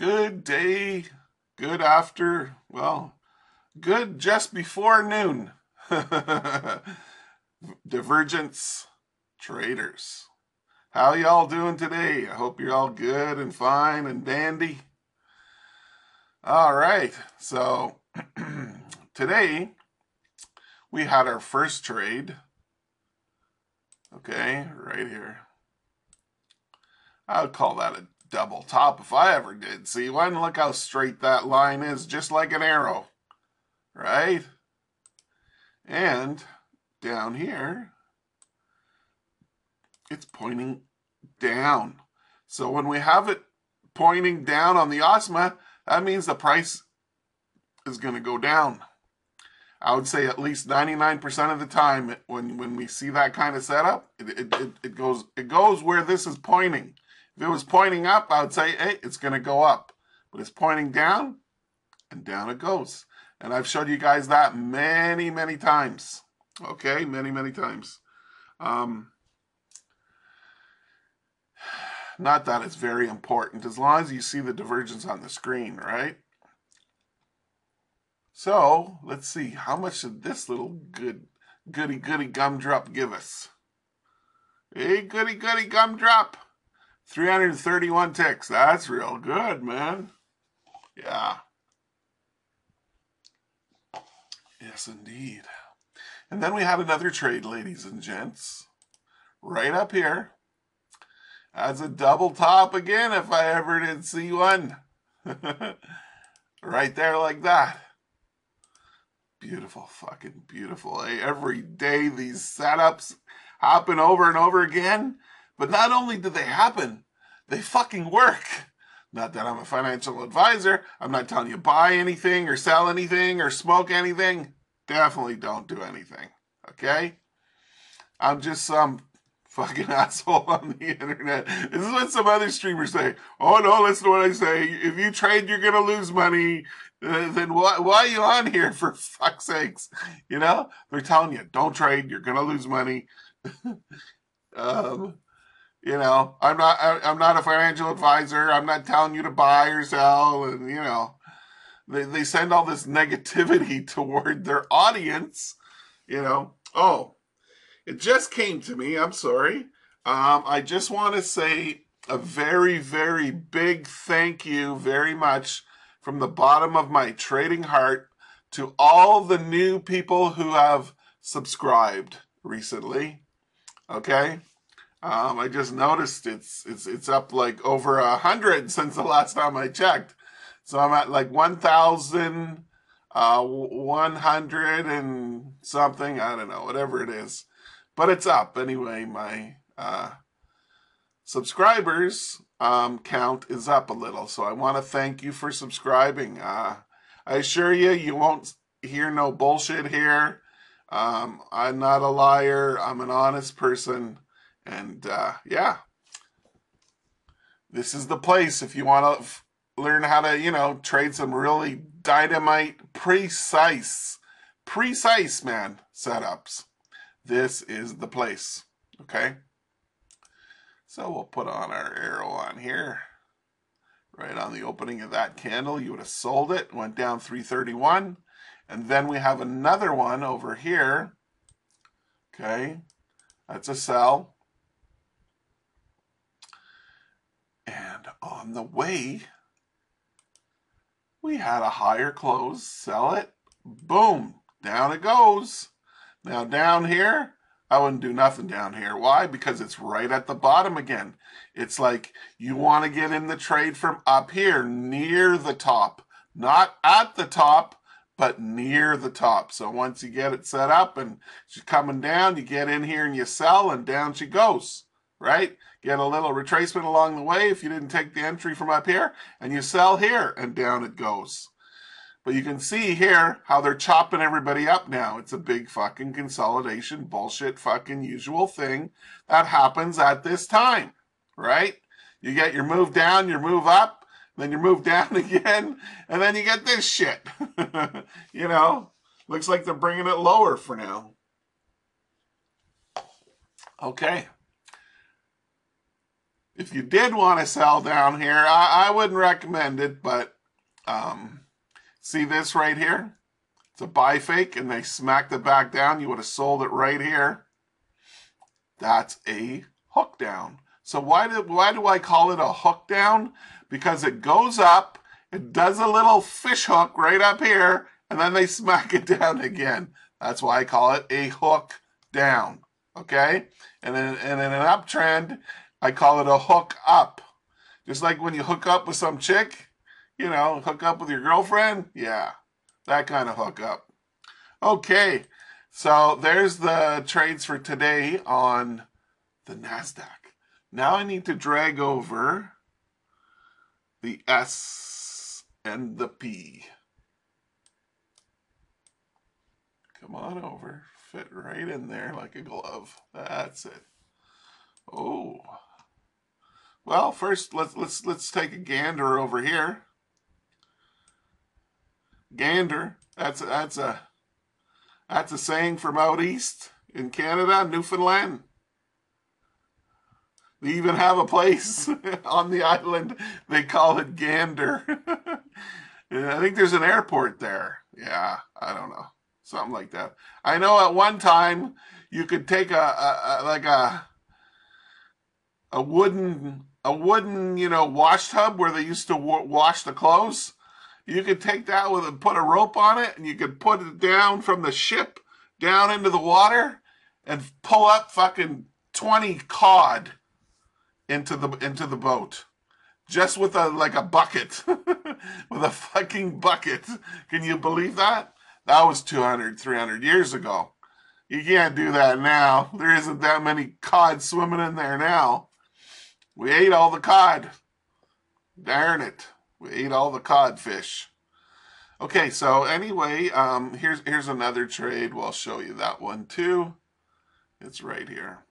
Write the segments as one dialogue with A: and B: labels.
A: Good day, good after, well, good just before noon. Divergence traders. How y'all doing today? I hope you're all good and fine and dandy. All right, so today we had our first trade. Okay, right here. I would call that a double top if I ever did see one. Look how straight that line is, just like an arrow, right? And down here, it's pointing down. So when we have it pointing down on the OSMA, that means the price is going to go down. I would say at least 99% of the time when we see that kind of setup, it goes where this is pointing. If it was pointing up, I would say, hey, it's going to go up. But it's pointing down, and down it goes. And I've showed you guys that many, many times. Okay, many, many times. Not that it's very important, as long as you see the divergence on the screen, right? So, let's see, how much did this little goody gumdrop give us? Hey, goody gumdrop. 331 ticks. That's real good, man. Yeah. Yes, indeed. And then we had another trade, ladies and gents. Right up here. That's a double top again, if I ever did see one. Right there like that. Beautiful, fucking beautiful. Every day these setups happen over and over again. But not only do they happen, they fucking work. Not that I'm a financial advisor. I'm not telling you buy anything or sell anything or smoke anything. Definitely don't do anything. Okay? I'm just some fucking asshole on the internet. This is what some other streamers say. Oh no, listen to what I say. If you trade, you're going to lose money. Then why are you on here, for fuck's sakes? You know? They're telling you, don't trade, you're going to lose money. You know, I'm not a financial advisor. I'm not telling you to buy or sell. And, you know, they send all this negativity toward their audience, you know. Oh, it just came to me. I'm sorry. I just want to say a very, very big thank you very much from the bottom of my trading heart to all the new people who have subscribed recently. Okay. I just noticed it's up like over 100 since the last time I checked. So I'm at like 1,100 and something. I don't know, whatever it is. But it's up anyway. My subscribers count is up a little. So I want to thank you for subscribing. I assure you, you won't hear no bullshit here. I'm not a liar. I'm an honest person. And yeah, this is the place if you want to learn how to, you know, trade some really dynamite, precise, man, setups. This is the place, okay? So we'll put on our arrow on here. Right on the opening of that candle, you would have sold it, went down 331. And then we have another one over here, okay? That's a sell. And on the way, we had a higher close, sell it, boom, down it goes. Now down here, I wouldn't do nothing down here. Why? Because it's right at the bottom again. It's like you want to get in the trade from up here, near the top. Not at the top, but near the top. So once you get it set up and she's coming down, you get in here and you sell, and down she goes. Right? Get a little retracement along the way if you didn't take the entry from up here, and you sell here, and down it goes. But you can see here how they're chopping everybody up now. It's a big fucking consolidation, bullshit fucking usual thing that happens at this time, right? You get your move down, your move up, then your move down again, and then you get this shit. You know, looks like they're bringing it lower for now. Okay. if you did want to sell down here, I wouldn't recommend it, but see this right here? It's a buy fake, and they smacked it back down. You would have sold it right here. That's a hook down. So why do I call it a hook down? Because it goes up, it does a little fish hook right up here, and then they smack it down again. That's why I call it a hook down. Okay? And in an uptrend, I call it a hook up. Just like when you hook up with some chick, you know, hook up with your girlfriend. Yeah, that kind of hook up. Okay, so there's the trades for today on the NASDAQ. Now I need to drag over the S and the P. Come on over. Fit right in there like a glove. That's it. Oh. Well, first let's take a gander over here. Gander. That's a saying from out east in Canada, Newfoundland. They even have a place on the island. They call it Gander. I think there's an airport there. Yeah, I don't know. Something like that. I know at one time you could take a wooden wash tub where they used to wash the clothes. You could take that and put a rope on it, and you could put it down from the ship down into the water and pull up fucking 20 cod into the boat, just with a bucket, with a fucking bucket. Can you believe that? That was 200, 300 years ago. You can't do that now. There isn't that many cod swimming in there now. We ate all the cod. Darn it. We ate all the codfish. Okay, so anyway, here's another trade. We'll show you that one too. It's right here.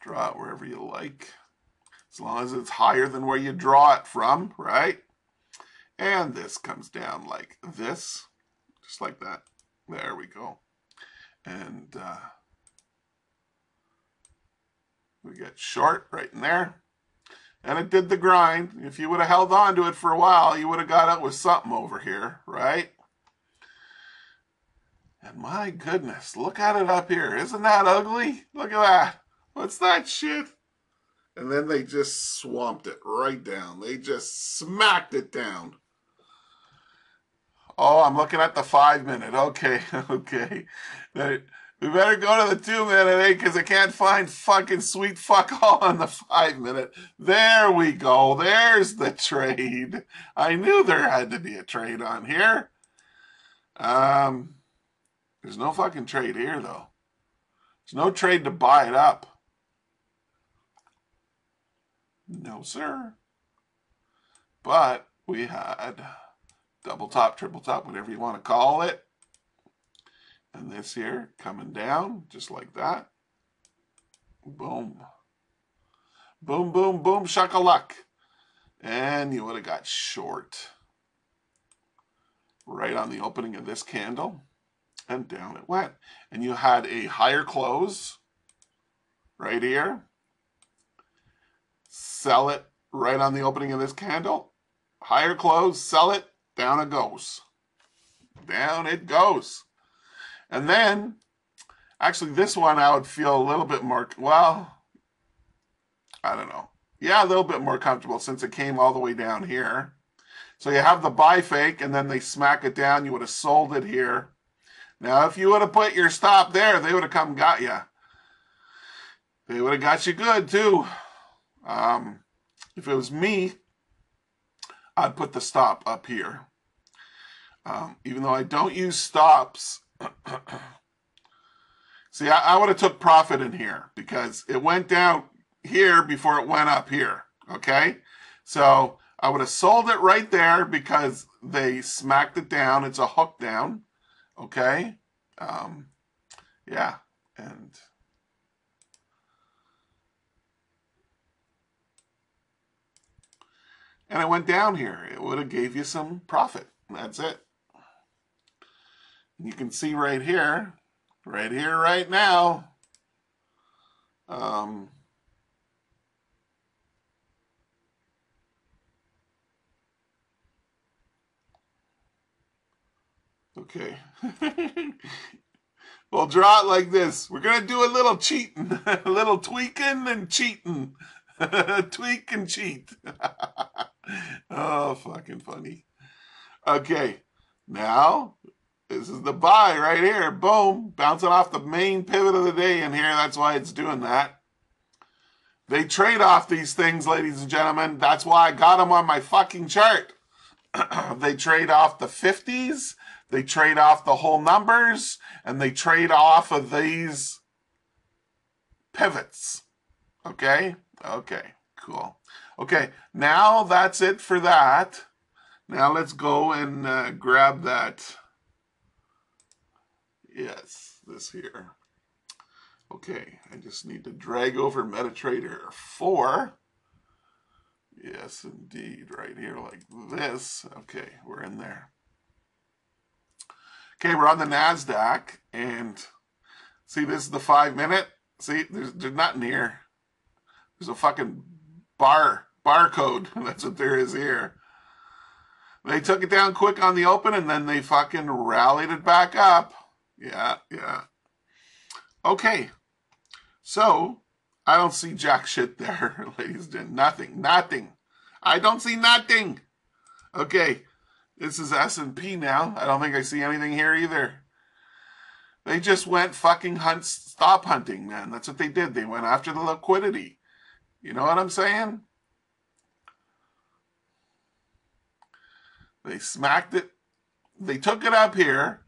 A: Draw it wherever you like, as long as it's higher than where you draw it from, right? And this comes down like this, just like that. There we go. And we get short right in there. And it did the grind. If you would have held on to it for a while, you would have got out with something over here, right? And my goodness, look at it up here. Isn't that ugly? Look at that. What's that shit? And then they just swamped it right down. They just smacked it down. Oh, I'm looking at the 5 minute. Okay, okay. We better go to the 2 minute, eh? Because I can't find fucking sweet fuck all on the 5 minute. There we go. There's the trade. I knew there had to be a trade on here. There's no fucking trade here, though. There's no trade to buy it up. No, sir. But we had double top, triple top, whatever you want to call it. And this here coming down just like that. Boom. Boom, boom, boom, shakalak. And you would have got short right on the opening of this candle. And down it went. And you had a higher close right here. Sell it right on the opening of this candle. Higher close, sell it, down it goes. Down it goes. And then, actually this one I would feel a little bit more, well, I don't know. Yeah, a little bit more comfortable since it came all the way down here. So you have the buy fake and then they smack it down. You would have sold it here. Now, if you would have put your stop there, they would have come and got you. They would have got you good too. If it was me, I'd put the stop up here. Even though I don't use stops, see, I would have took profit in here because it went down here before it went up here, okay? So I would have sold it right there because they smacked it down. It's a hook down, okay? Yeah, and it went down here. It would have gave you some profit. That's it. You can see right here, right now, Okay. We'll draw it like this. We're going to do a little cheating, a little tweaking and cheating. Tweak and cheat. Oh, fucking funny. Okay. Now, this is the buy right here. Boom. Bouncing off the main pivot of the day in here. That's why it's doing that. They trade off these things, ladies and gentlemen. That's why I got them on my fucking chart. They trade off the 50s. They trade off the whole numbers. And they trade off of these pivots. Okay? Okay. Cool. Okay. Now that's it for that. Now let's go and grab that. Yes, this here. Okay, I just need to drag over MetaTrader 4. Yes, indeed, right here like this. Okay, we're in there. Okay, we're on the NASDAQ, and see, this is the 5-minute. See, there's nothing here. There's a fucking barcode. That's what there is here. They took it down quick on the open, and then they fucking rallied it back up. Yeah. Okay. So, I don't see jack shit there, ladies and gentlemen. Nothing. I don't see nothing. Okay. This is S&P now. I don't think I see anything here either. They just went fucking stop hunting, man. That's what they did. They went after the liquidity. You know what I'm saying? They smacked it. They took it up here.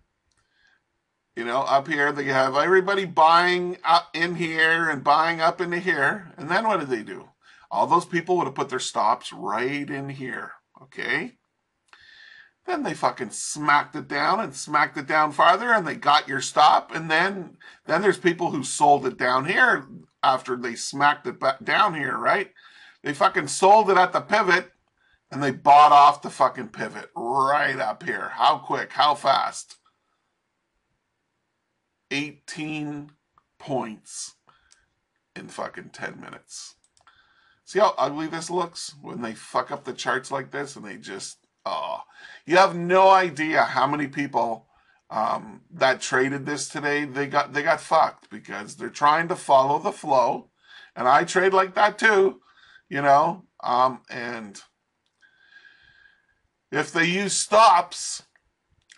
A: You know, up here, they have everybody buying up in here and buying up into here. And then what did they do? All those people would have put their stops right in here. Okay? Then they fucking smacked it down and smacked it down farther, and they got your stop. And then there's people who sold it down here after they smacked it back down here, right? They fucking sold it at the pivot, and they bought off the fucking pivot right up here. How quick? How fast? 18 points in fucking 10 minutes. See how ugly this looks when they fuck up the charts like this and they just, you have no idea how many people that traded this today, they got fucked because they're trying to follow the flow. And I trade like that too, you know, and if they use stops,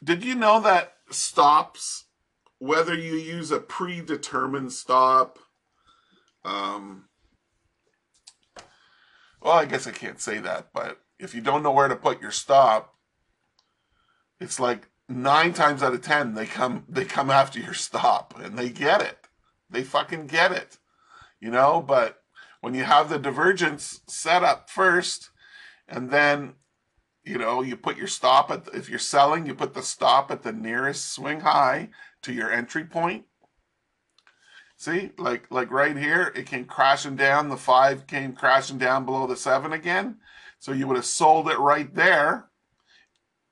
A: did you know that stops, whether you use a predetermined stop, well, I guess I can't say that, but if you don't know where to put your stop, it's like 9 times out of 10 they come after your stop, and they get it. They fucking get it, you know. But when you have the divergence set up first, and then you know you put your stop at if you're selling, you put the stop at the nearest swing high to your entry point. See, like right here, it came crashing down. The 5 came crashing down below the 7 again. So you would have sold it right there,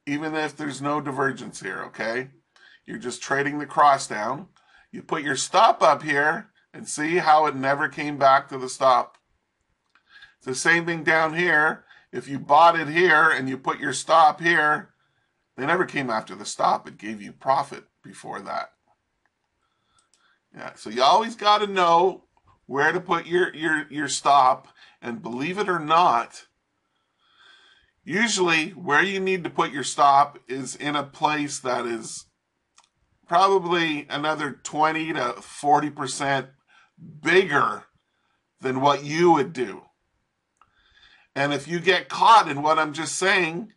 A: even if there's no divergence here, okay? You're just trading the cross down. You put your stop up here and see how it never came back to the stop. It's the same thing down here. If you bought it here and you put your stop here, they never came after the stop. It gave you profit before that. Yeah, so you always got to know where to put your stop, and believe it or not, usually where you need to put your stop is in a place that is probably another 20 to 40% bigger than what you would do. And if you get caught in what I'm just saying,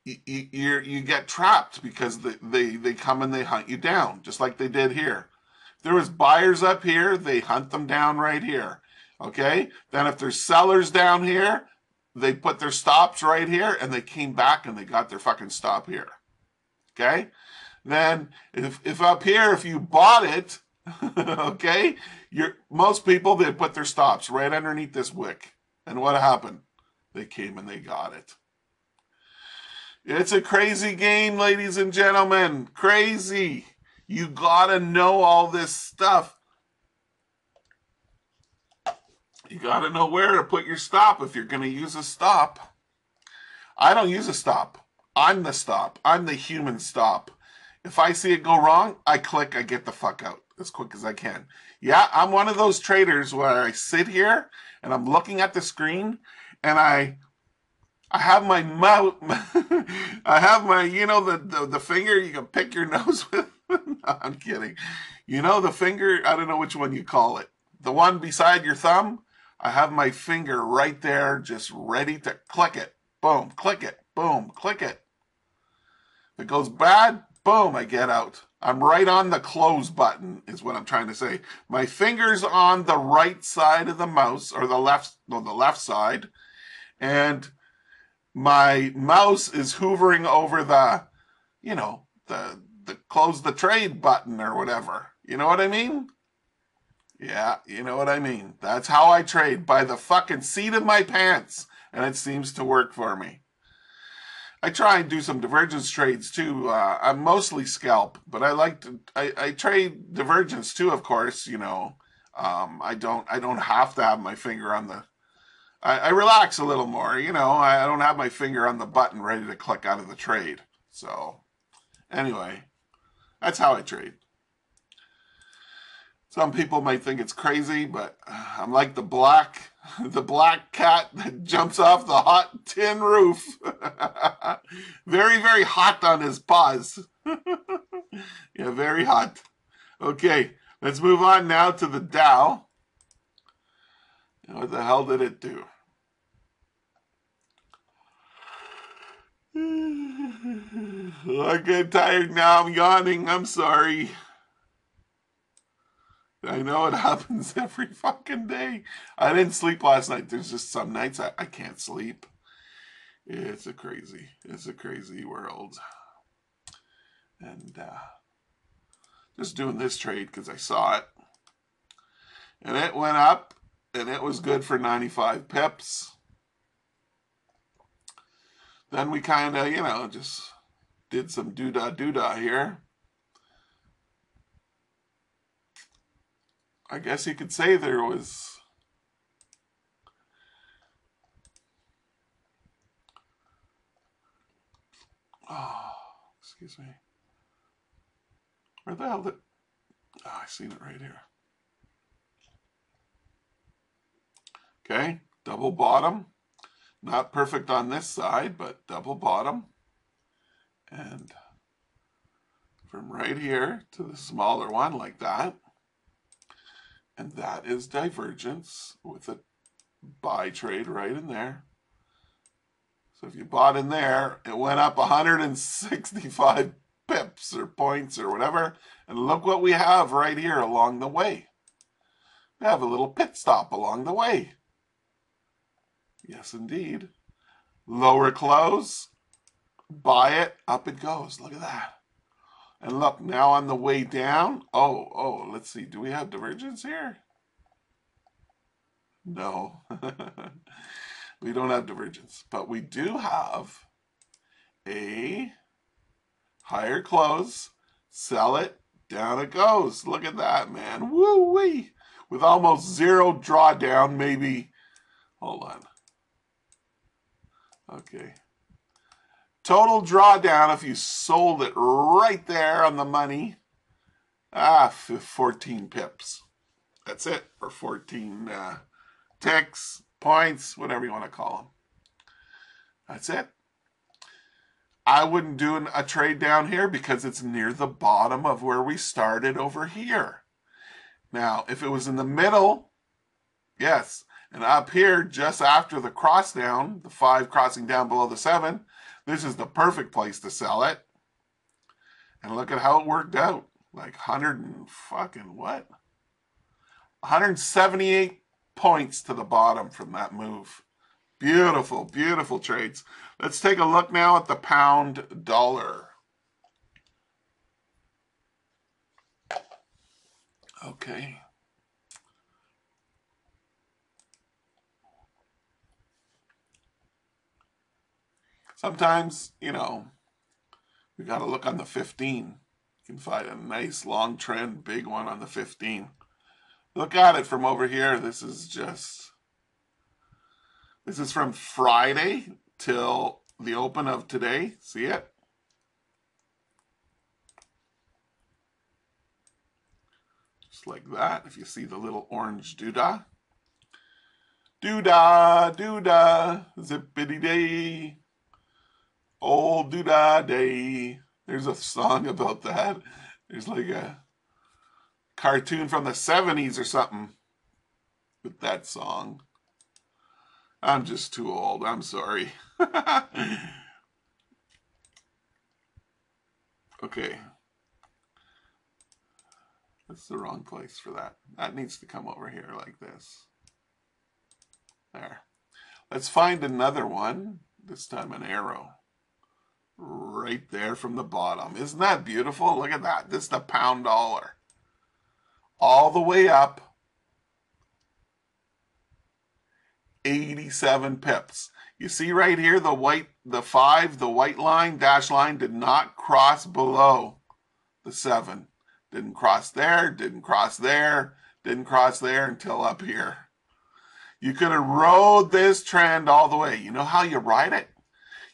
A: you get trapped because they come and they hunt you down, just like they did here. If there was buyers up here, they hunt them down right here. Okay? Then if there's sellers down here, they put their stops right here, and they came back and they got their fucking stop here. Okay? Then if up here, if you bought it, okay, most people, they put their stops right underneath this wick. And what happened? They came and they got it. It's a crazy game, ladies and gentlemen. Crazy. You gotta know all this stuff. You gotta know where to put your stop if you're gonna use a stop. I don't use a stop. I'm the stop. I'm the human stop. If I see it go wrong, I click, I get the fuck out as quick as I can. Yeah, I'm one of those traders where I sit here and I'm looking at the screen and I have my mouth, I have my, the finger you can pick your nose with. No, I'm kidding. You know, the finger, I don't know which one you call it. The one beside your thumb, I have my finger right there just ready to click it. Boom, click it. Boom, click it. If it goes bad, boom, I get out. I'm right on the close button is what I'm trying to say. My finger's on the right side of the mouse, or the left side, and my mouse is hovering over the, the close the trade button or whatever. You know what I mean? Yeah, you know what I mean. That's how I trade, by the fucking seat of my pants, and it seems to work for me. I try and do some divergence trades too. I'm mostly scalp, but I trade divergence too, of course. I don't have to have my finger on the. I relax a little more. I don't have my finger on the button ready to click out of the trade. So anyway, that's how I trade. Some people might think it's crazy, but I'm like the black cat that jumps off the hot tin roof. Very, very hot on his paws. Yeah, very hot. Okay, let's move on now to the Dow. What the hell did it do? I get tired now. I'm yawning. I'm sorry. I know it happens every fucking day. I didn't sleep last night. There's just some nights I can't sleep. It's a crazy world. And just doing this trade because I saw it. And it went up, and it was good for 95 pips. Then we kind of, just did some doodah here. I guess you could say there was excuse me. Where the hell did I seen it right here. Okay, double bottom. Not perfect on this side, but double bottom. And from right here to the smaller one like that. And that is divergence with a buy trade right in there. So if you bought in there, it went up 165 pips or points or whatever. And look what we have right here along the way. We have a little pit stop along the way. Yes, indeed. Lower close, buy it, up it goes. Look at that. And look, now on the way down, let's see. Do we have divergence here? No. We don't have divergence, but we do have a higher close, sell it, down it goes. Look at that, man. Woo-wee. With almost zero drawdown, maybe. Hold on. Okay. Total drawdown if you sold it right there on the money. 14 pips. That's it, or 14 ticks, points, whatever you want to call them. That's it. I wouldn't do a trade down here because it's near the bottom of where we started over here. Now, if it was in the middle, yes, and up here just after the cross down, the 5 crossing down below the 7, this is the perfect place to sell it. And look at how it worked out. Like 100 and fucking what? 178 points to the bottom from that move. Beautiful, beautiful trades. Let's take a look now at the pound dollar. Okay. Sometimes, we got to look on the 15. You can find a nice long trend, big one on the 15. Look at it from over here. This is from Friday till the open of today. See it? Just like that. If you see the little orange doodah. Doodah, doodah, zippity day. Old doodah day. There's a song about that. There's like a cartoon from the 70s or something with that song. I'm just too old. I'm sorry. Okay. That's the wrong place for that. That needs to come over here like this. There. Let's find another one. This time an arrow. Right there from the bottom. Isn't that beautiful? Look at that. This is the pound dollar. All the way up. 87 pips. You see right here the white line, dash line did not cross below the 7. Didn't cross there, didn't cross there, didn't cross there until up here. You could have rode this trend all the way. You know how you ride it?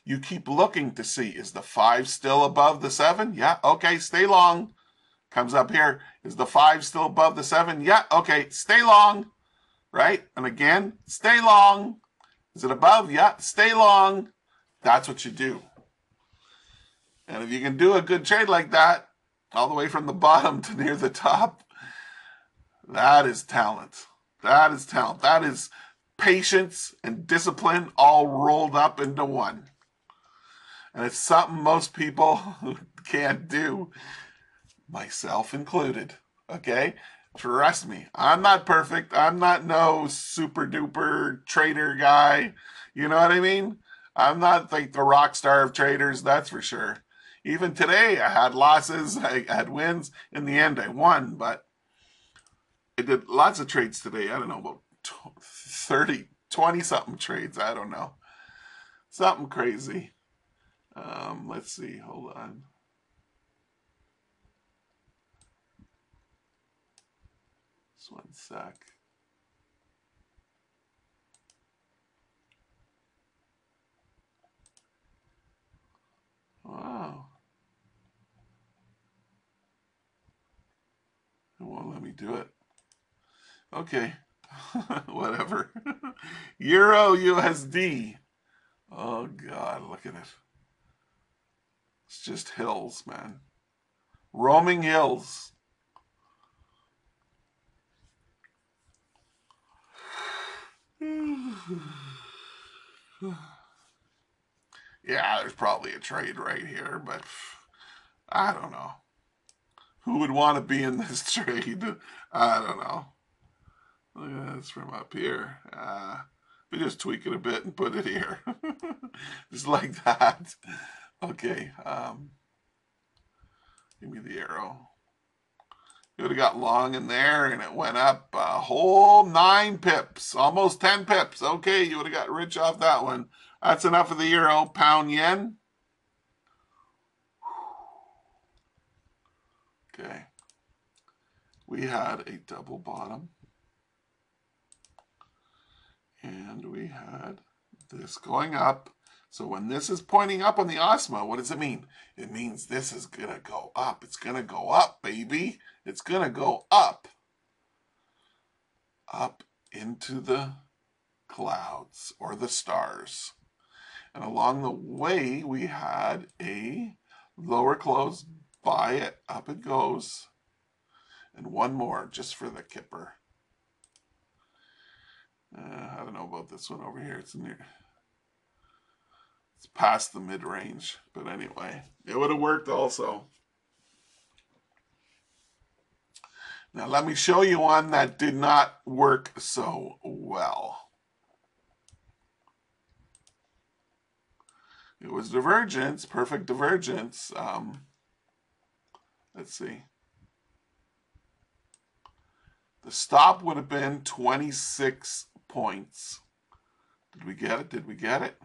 A: You keep looking to see, is the 5 still above the 7? Yeah, okay, stay long. Comes up here, is the 5 still above the 7? Yeah, okay, stay long. Right? And again, stay long. Is it above? Yeah, stay long. That's what you do. And if you can do a good trade like that, all the way from the bottom to near the top, that is talent. That is talent. That is patience and discipline all rolled up into one. And it's something most people can't do, myself included. Okay? Trust me, I'm not perfect. I'm not no super duper trader guy. You know what I mean? I'm not like the rock star of traders, that's for sure. Even today, I had losses, I had wins. In the end, I won, but I did lots of trades today. I don't know, about 30, 20-something trades. I don't know. Something crazy. Let's see. Hold on. Just one sec. Wow. It won't let me do it. Okay. Whatever. Euro USD. Oh, God. Look at it. It's just hills, man. Roaming hills. Yeah, there's probably a trade right here, but I don't know. Who would want to be in this trade? I don't know. Look at this from up here. We just tweak it a bit and put it here. Just like that. Okay. Give me the arrow. You would have got long in there and it went up a whole 9 pips. Almost 10 pips. Okay, you would have got rich off that one. That's enough of the euro. Pound yen. Okay. We had a double bottom. And we had this going up. So when this is pointing up on the Osmo, what does it mean? It means this is going to go up. It's going to go up, baby. It's going to go up. Up into the clouds or the stars. And along the way, we had a lower close. Buy it. Up it goes. And one more just for the kipper. I don't know about this one over here. It's past the mid-range. But anyway, it would have worked also. Now let me show you one that did not work so well. It was divergence, perfect divergence. Let's see. The stop would have been 26 points. Did we get it? Did we get it?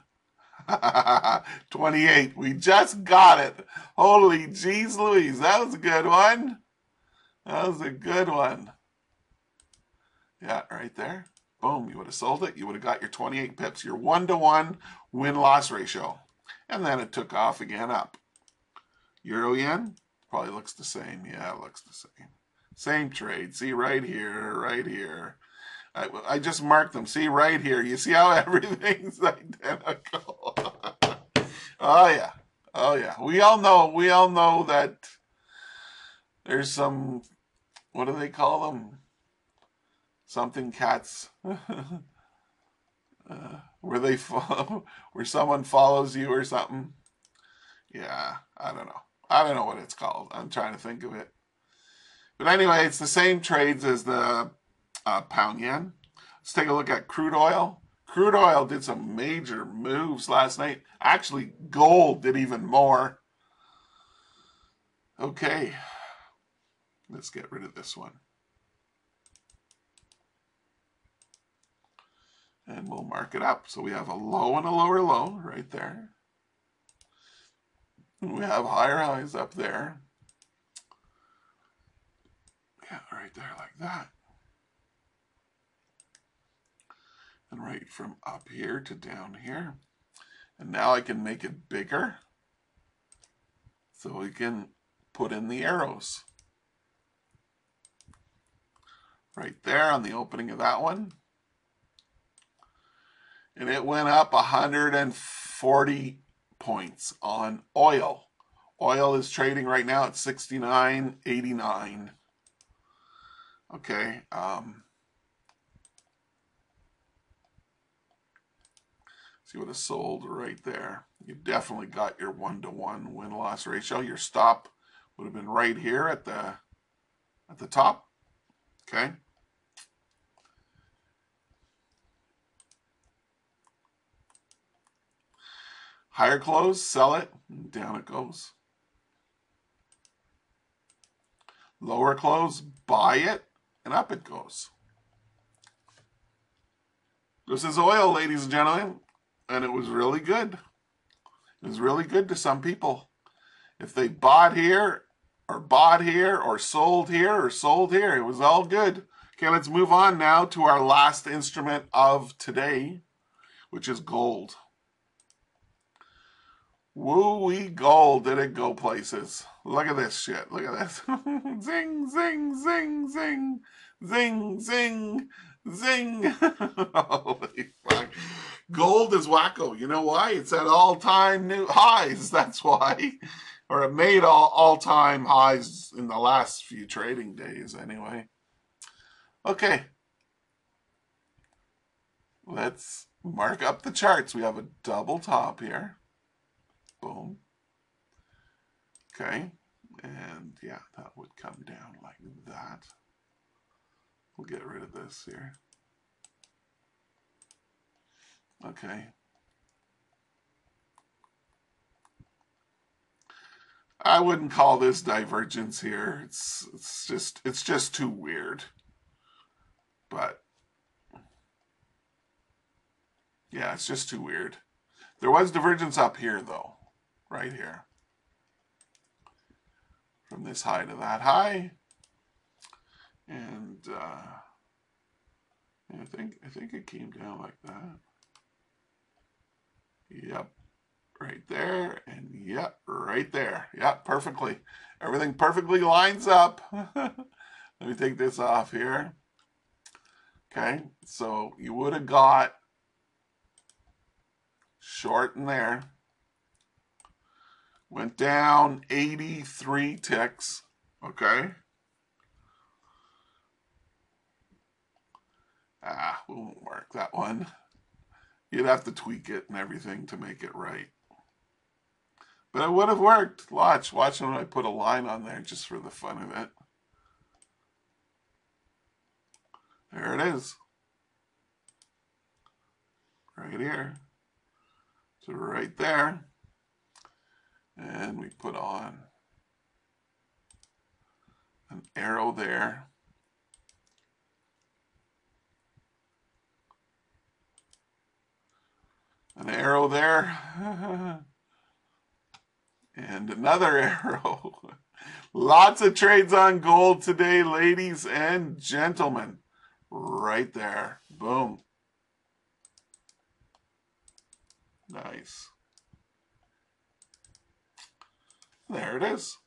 A: 28. We just got it. Holy jeez Louise. That was a good one. That was a good one. Yeah, right there. Boom. You would have sold it. You would have got your 28 pips. Your 1-to-1 win-loss ratio. And then it took off again up. Euro yen probably looks the same. Yeah, it looks the same. Same trade. See right here, right here. I just marked them. See right here. You see how everything's identical. Oh yeah. Oh yeah. We all know that there's some, what do they call them? Something cats. Where they follow, where someone follows you or something. Yeah, I don't know. I don't know what it's called. I'm trying to think of it. But anyway, it's the same trades as the pound yen. Let's take a look at crude oil. Crude oil did some major moves last night. Actually, gold did even more. Okay, let's get rid of this one. And we'll mark it up. So we have a low and a lower low right there. And we have higher highs up there. Yeah, right there like that. And right from up here to down here. And now I can make it bigger. So we can put in the arrows. Right there on the opening of that one. And it went up 140 points on oil. Oil is trading right now at 69.89. Okay. See what is sold right there. You definitely got your 1-to-1 win-loss ratio. Your stop would have been right here at the top. Okay. Higher close, sell it, and down it goes. Lower close, buy it, and up it goes. This is oil, ladies and gentlemen, and it was really good. It was really good to some people. If they bought here, or sold here, it was all good. Okay, let's move on now to our last instrument of today, which is gold. Woo-wee gold, did it go places. Look at this shit. Look at this. Zing, zing, zing, zing. Zing, zing, zing. Holy fuck. Gold is wacko. You know why? It's at all-time new highs. That's why. Or it made all-time highs in the last few trading days anyway. Okay. Let's mark up the charts. We have a double top here. Boom. Okay. And yeah, that would come down like that. We'll get rid of this here. Okay. I wouldn't call this divergence here. It's just too weird. But yeah, it's just too weird. There was divergence up here though, right here. From this high to that high. And I think it came down like that. Yep. Right there, and yep, right there. Yep, perfectly. Everything perfectly lines up. Let me take this off here. Okay, so you would have got short in there. Went down 83 ticks. Okay. We won't mark that one. You'd have to tweak it and everything to make it right. But it would have worked. Watch when I put a line on there just for the fun of it. There it is. Right here. So right there. And we put on an arrow there. An arrow there. And another arrow. Lots of trades on gold today, ladies and gentlemen. Right there. Boom. Nice. There it is.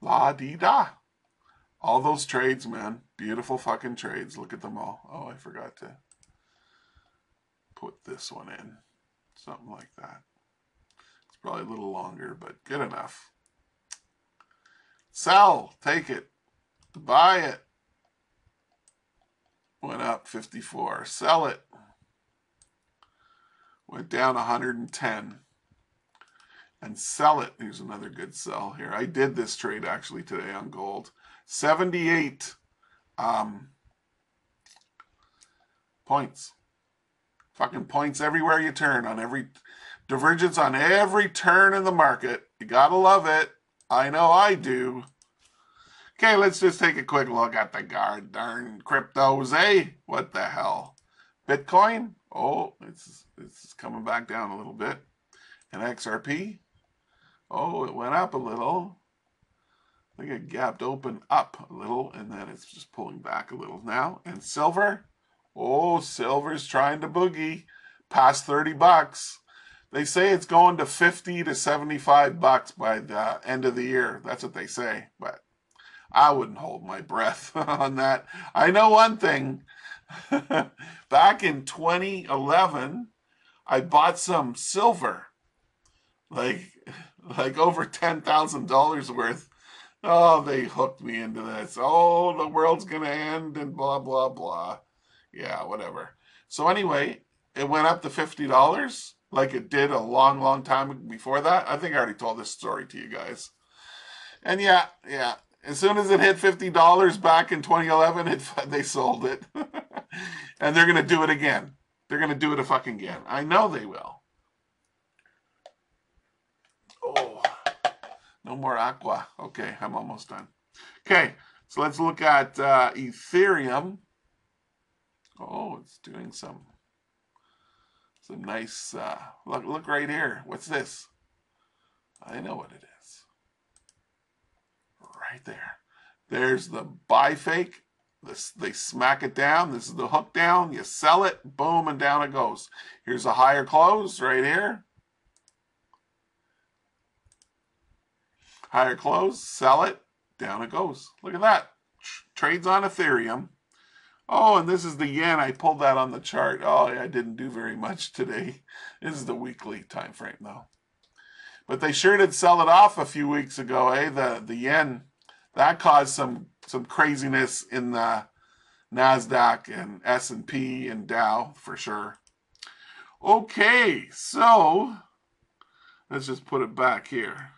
A: La-dee-da. All those trades, man. Beautiful fucking trades. Look at them all. Oh, I forgot to put this one in. Something like that. It's probably a little longer, but good enough. Sell. Take it. Buy it. Went up 54. Sell it. Went down 110. And sell it. Here's another good sell here. I did this trade actually today on gold. 78 points. Fucking points everywhere you turn, on every divergence, on every turn in the market. You gotta love it. I know I do. Okay, let's just take a quick look at the darn cryptos, eh? What the hell? Bitcoin? Oh, it's coming back down a little bit. And XRP? Oh, it went up a little. I think it gapped open up a little, and then it's just pulling back a little now. And silver? Oh, silver's trying to boogie past 30 bucks. They say it's going to 50 to 75 bucks by the end of the year. That's what they say, but I wouldn't hold my breath on that. I know one thing. Back in 2011, I bought some silver, like over $10,000 worth. Oh, they hooked me into this. Oh, the world's going to end and blah, blah, blah. Yeah, whatever. So anyway, it went up to $50 like it did a long, long time before that. I think I already told this story to you guys. And yeah. As soon as it hit $50 back in 2011, they sold it. And they're going to do it again. They're going to do it fucking again. I know they will. Oh, no more aqua. Okay, I'm almost done. Okay, so let's look at Ethereum. Oh, it's doing some nice, look right here. What's this? I know what it is. Right there. There's the buy fake. They smack it down. This is the hook down. You sell it, boom, and down it goes. Here's a higher close right here. Higher close, sell it, down it goes. Look at that. Trades on Ethereum. Oh, and this is the yen. I pulled that on the chart. Oh, yeah, I didn't do very much today. This is the weekly time frame, though. But they sure did sell it off a few weeks ago, eh? The yen, that caused some craziness in the NASDAQ and S&P and Dow, for sure. Okay, so let's just put it back here.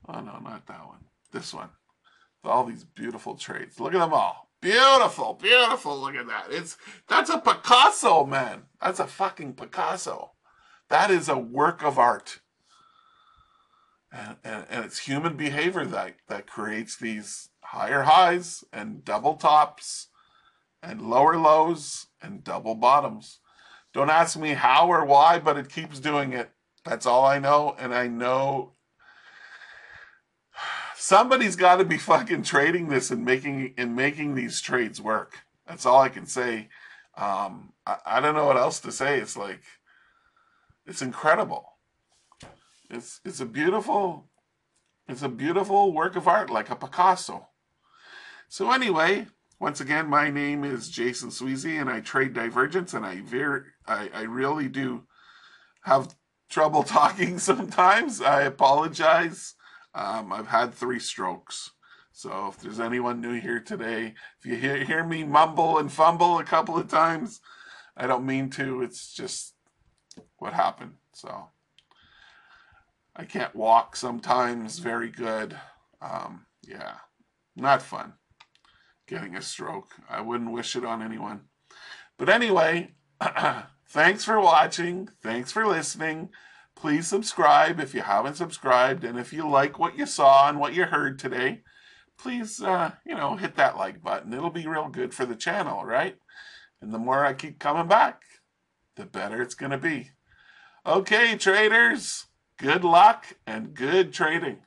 A: Oh, no, not that one. This one. All these beautiful trades. Look at them all. Beautiful, beautiful. Look at that. That's a Picasso, man. That's a fucking Picasso. That is a work of art. And it's human behavior that creates these higher highs and double tops and lower lows and double bottoms. Don't ask me how or why, but it keeps doing it. That's all I know. And I know somebody's got to be fucking trading this and making these trades work. That's all I can say. I don't know what else to say. It's like, it's incredible. It's a beautiful work of art, like a Picasso. So anyway, once again, my name is Jason Sweezy, and I trade Divergence, and I really do have trouble talking sometimes. I apologize. I've had 3 strokes. So if there's anyone new here today, if you hear me mumble and fumble a couple of times, I don't mean to. It's just what happened. So I can't walk sometimes very good. Yeah, not fun getting a stroke. I wouldn't wish it on anyone. But anyway, thanks for watching. Thanks for listening. Please subscribe if you haven't subscribed. And if you like what you saw and what you heard today, please, hit that like button. It'll be real good for the channel, right? And the more I keep coming back, the better it's going to be. Okay, traders, good luck and good trading.